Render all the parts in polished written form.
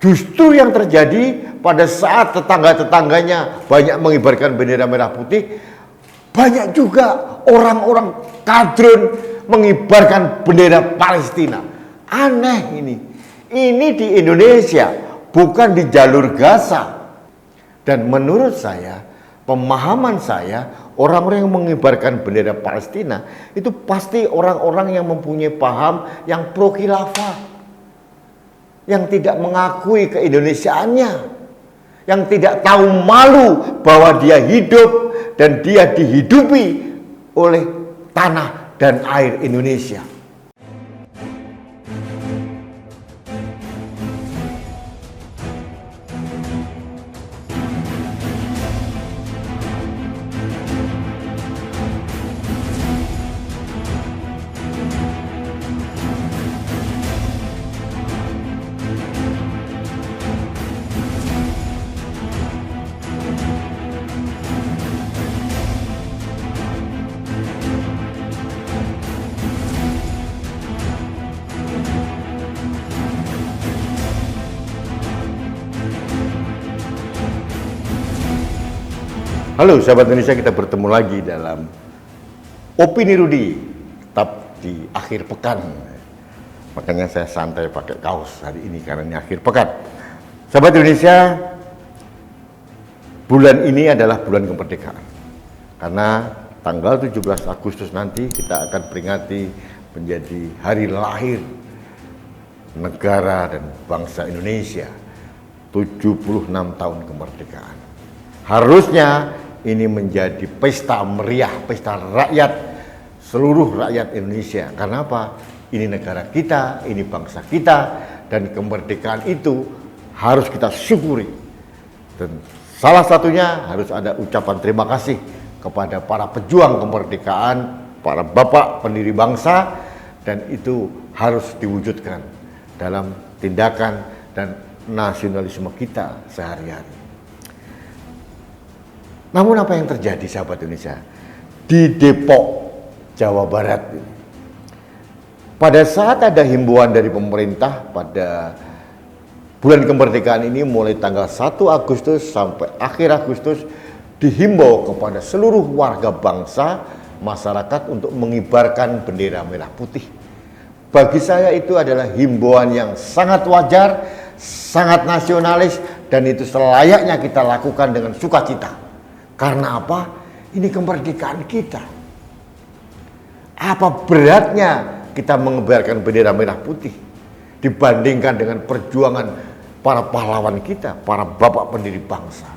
Justru yang terjadi pada saat tetangga-tetangganya banyak mengibarkan bendera merah putih, banyak juga orang-orang kadrun mengibarkan bendera Palestina. Aneh ini. Ini di Indonesia, bukan di jalur Gaza. Dan menurut saya, pemahaman saya, orang-orang yang mengibarkan bendera Palestina itu pasti orang-orang yang mempunyai paham yang pro khilafah, yang tidak mengakui keindonesiaannya, yang tidak tahu malu bahwa dia hidup dan dia dihidupi oleh tanah dan air Indonesia. Halo sahabat Indonesia, kita bertemu lagi dalam Opini Rudi, tetap di akhir pekan. Makanya saya santai pakai kaos hari ini karena ini akhir pekan. Sahabat Indonesia, bulan ini adalah bulan kemerdekaan. Karena tanggal 17 Agustus nanti kita akan peringati menjadi hari lahir negara dan bangsa Indonesia, 76 tahun kemerdekaan. Harusnya ini menjadi pesta meriah, pesta rakyat, seluruh rakyat Indonesia. Karena apa? Ini negara kita, ini bangsa kita, dan kemerdekaan itu harus kita syukuri. Dan salah satunya harus ada ucapan terima kasih kepada para pejuang kemerdekaan, para bapak pendiri bangsa, dan itu harus diwujudkan dalam tindakan dan nasionalisme kita sehari-hari. Namun apa yang terjadi sahabat Indonesia di Depok, Jawa Barat ini? Pada saat ada himbauan dari pemerintah pada bulan kemerdekaan ini mulai tanggal 1 Agustus sampai akhir Agustus dihimbau kepada seluruh warga bangsa, masyarakat untuk mengibarkan bendera merah putih. Bagi saya itu adalah himbauan yang sangat wajar, sangat nasionalis, dan itu selayaknya kita lakukan dengan sukacita. Karena apa? Ini kemerdekaan kita. Apa beratnya kita mengibarkan bendera merah putih dibandingkan dengan perjuangan para pahlawan kita, para bapak pendiri bangsa.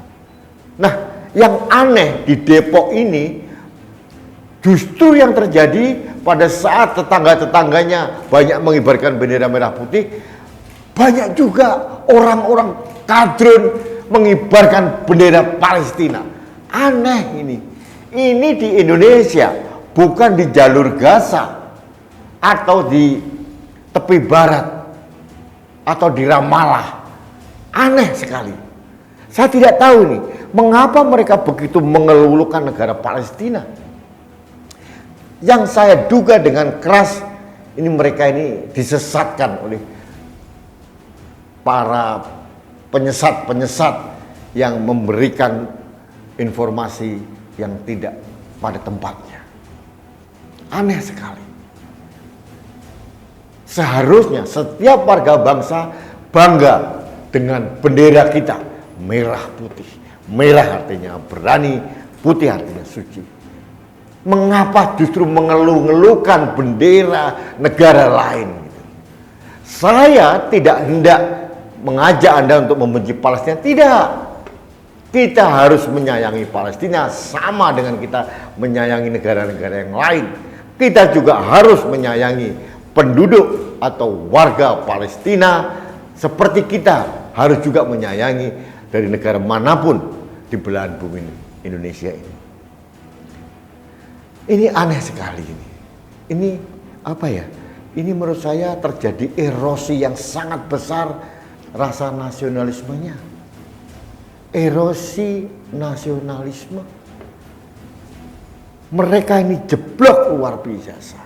Nah, yang aneh di Depok ini justru yang terjadi pada saat tetangga-tetangganya banyak mengibarkan bendera merah putih, banyak juga orang-orang kadrun mengibarkan bendera Palestina. Aneh ini. Ini di Indonesia, bukan di jalur Gaza atau di tepi barat atau di Ramallah. Aneh sekali. Saya tidak tahu nih, mengapa mereka begitu mengelulukan negara Palestina. Yang saya duga dengan keras, ini mereka ini disesatkan oleh para penyesat-penyesat yang memberikan informasi yang tidak pada tempatnya. Aneh sekali. Seharusnya setiap warga bangsa bangga dengan bendera kita, merah putih. Merah artinya berani, putih artinya suci. Mengapa justru mengeluh-ngeluhkan bendera negara lain? Saya tidak hendak mengajak Anda untuk membenci Palestina, tidak. Kita harus menyayangi Palestina sama dengan kita menyayangi negara-negara yang lain. Kita juga harus menyayangi penduduk atau warga Palestina seperti kita harus juga menyayangi dari negara manapun di belahan bumi Indonesia ini. Ini aneh sekali ini. Ini apa ya? Ini menurut saya terjadi erosi yang sangat besar rasa nasionalismenya. Erosi nasionalisme. Mereka ini jeblok luar biasa.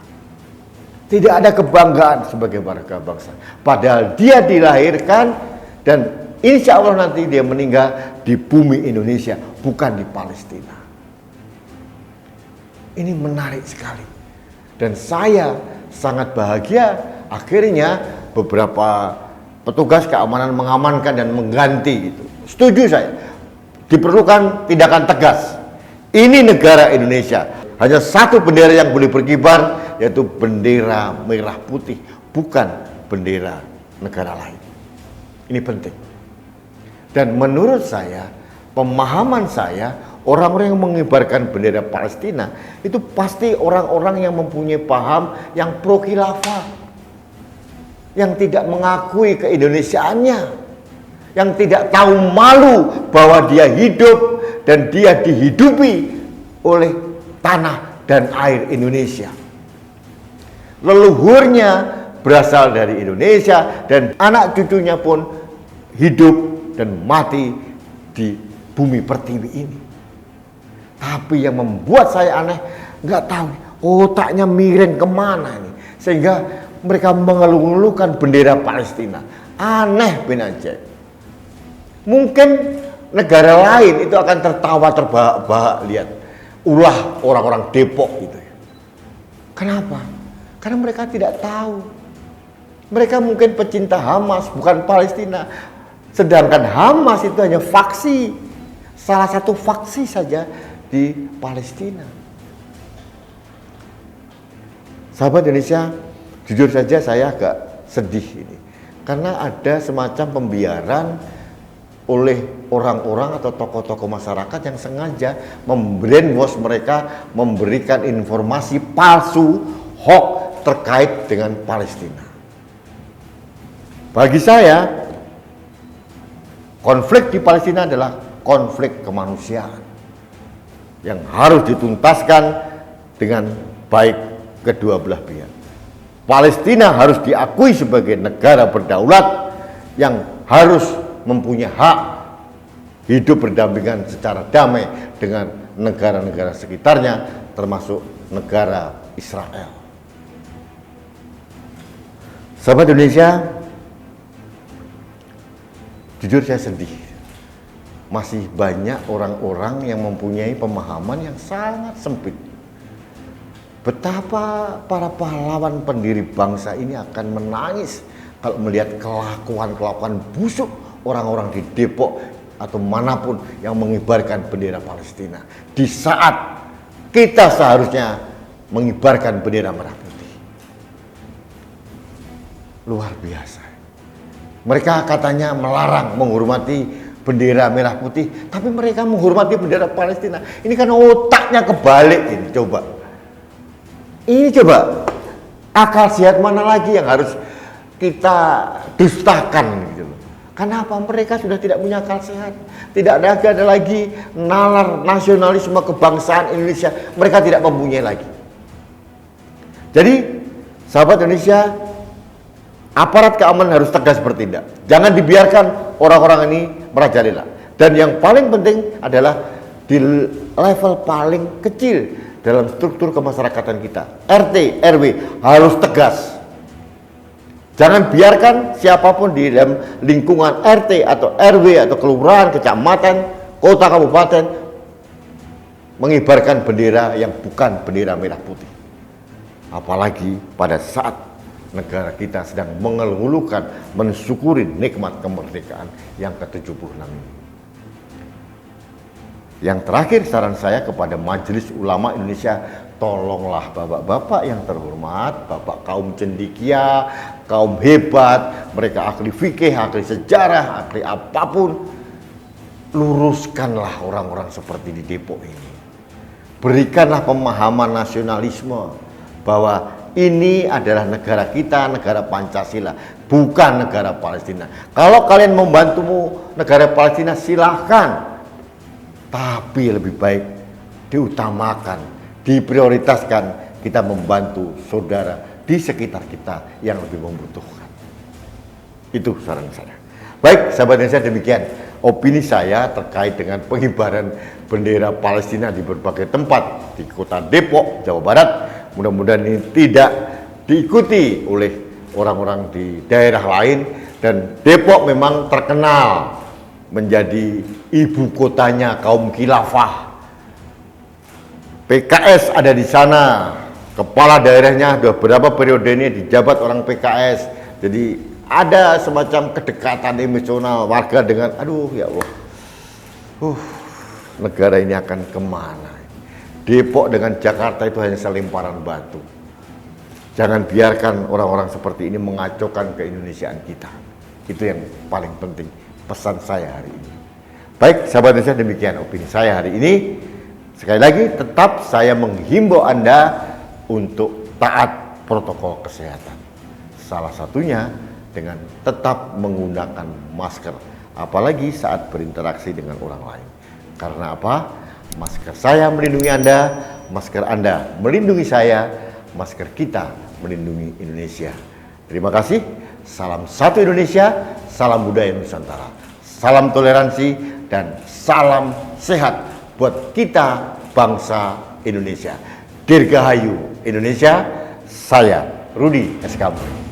Tidak ada kebanggaan sebagai warga bangsa. Padahal dia dilahirkan Dan insya Allah nanti dia meninggal di bumi Indonesia, bukan di Palestina. Ini menarik sekali. Dan saya sangat bahagia akhirnya beberapa petugas keamanan mengamankan dan mengganti itu. Setuju saya. Diperlukan tindakan tegas. Ini negara Indonesia. Hanya satu bendera yang boleh berkibar, yaitu bendera merah putih, bukan bendera negara lain. Ini penting. Dan menurut saya, pemahaman saya, orang-orang yang mengibarkan bendera Palestina itu pasti orang-orang yang mempunyai paham yang pro khilafah, yang tidak mengakui keindonesiaannya, yang tidak tahu malu bahwa dia hidup dan dia dihidupi oleh tanah dan air Indonesia. Leluhurnya berasal dari Indonesia dan anak cucunya pun hidup dan mati di bumi pertiwi ini. Tapi yang membuat saya aneh, nggak tahu otaknya miring kemana ini, sehingga mereka mengeluh-elukan bendera Palestina. Aneh bin Ajib. Mungkin negara lain itu akan tertawa terbahak-bahak lihat ulah orang-orang Depok gitu ya. Kenapa? Karena mereka tidak tahu. Mereka mungkin pecinta Hamas, bukan Palestina. Sedangkan Hamas itu hanya faksi, salah satu faksi saja di Palestina. Sahabat Indonesia, jujur saja saya agak sedih ini. Karena ada semacam pembiaran oleh orang-orang atau tokoh-tokoh masyarakat yang sengaja membrainwash mereka, memberikan informasi palsu, hoax terkait dengan Palestina. Bagi saya, konflik di Palestina adalah konflik kemanusiaan yang harus dituntaskan dengan baik kedua belah pihak. Palestina harus diakui sebagai negara berdaulat yang harus mempunyai hak hidup berdampingan secara damai dengan negara-negara sekitarnya, termasuk negara Israel. Sahabat Indonesia, jujur saya sedih. Masih banyak orang-orang yang mempunyai pemahaman yang sangat sempit. Betapa para pahlawan pendiri bangsa ini akan menangis kalau melihat kelakuan-kelakuan busuk orang-orang di Depok atau manapun yang mengibarkan bendera Palestina di saat kita seharusnya mengibarkan bendera merah putih. Luar biasa. Mereka katanya melarang menghormati bendera merah putih, tapi mereka menghormati bendera Palestina. Ini kan otaknya kebalik ini. Coba akal sehat mana lagi yang harus kita dustakan gitu loh. Kenapa? Mereka sudah tidak punya akal sehat. Tidak ada lagi nalar nasionalisme kebangsaan Indonesia. Mereka tidak mempunyai lagi. Jadi, sahabat Indonesia, aparat keamanan harus tegas bertindak. Jangan dibiarkan orang-orang ini merajalela. Dan yang paling penting adalah di level paling kecil dalam struktur kemasyarakatan kita, RT, RW harus tegas. Jangan biarkan siapapun di dalam lingkungan RT atau RW atau kelurahan, kecamatan, kota, kabupaten mengibarkan bendera yang bukan bendera merah putih. Apalagi pada saat negara kita sedang mengeluhkan, mensyukuri nikmat kemerdekaan yang ke-76 ini. Yang terakhir, saran saya kepada Majelis Ulama Indonesia, tolonglah bapak-bapak yang terhormat, bapak kaum cendekia, kaum hebat, mereka ahli fikih, ahli sejarah, ahli apapun, luruskanlah orang-orang seperti di Depok ini. Berikanlah pemahaman nasionalisme bahwa ini adalah negara kita, negara Pancasila, bukan negara Palestina. Kalau kalian membantu negara Palestina, silahkan. Tapi lebih baik diutamakan, diprioritaskan kita membantu saudara di sekitar kita yang lebih membutuhkan. Itu saran saya. Baik, sahabat Indonesia, demikian opini saya terkait dengan pengibaran bendera Palestina di berbagai tempat di kota Depok, Jawa Barat. Mudah-mudahan ini tidak diikuti oleh orang-orang di daerah lain Dan Depok memang terkenal menjadi ibu kotanya kaum khilafah. PKS ada di sana, kepala daerahnya sudah berapa periode ini dijabat orang PKS. Jadi ada semacam kedekatan emosional warga dengan, aduh ya Allah, negara ini akan kemana? Depok dengan Jakarta itu hanya selemparan batu. Jangan biarkan orang-orang seperti ini mengacaukan keindonesiaan kita. Itu yang paling penting pesan saya hari ini. Baik sahabat Indonesia, demikian opini saya hari ini. Sekali lagi tetap saya menghimbau Anda untuk taat protokol kesehatan. Salah satunya dengan tetap menggunakan masker, apalagi saat berinteraksi dengan orang lain. Karena apa? Masker saya melindungi Anda, masker Anda melindungi saya, masker kita melindungi Indonesia. Terima kasih. Salam satu Indonesia, salam budaya Nusantara, salam toleransi, dan salam sehat buat kita bangsa Indonesia. Dirgahayu Indonesia, saya Rudi S. Kambuh.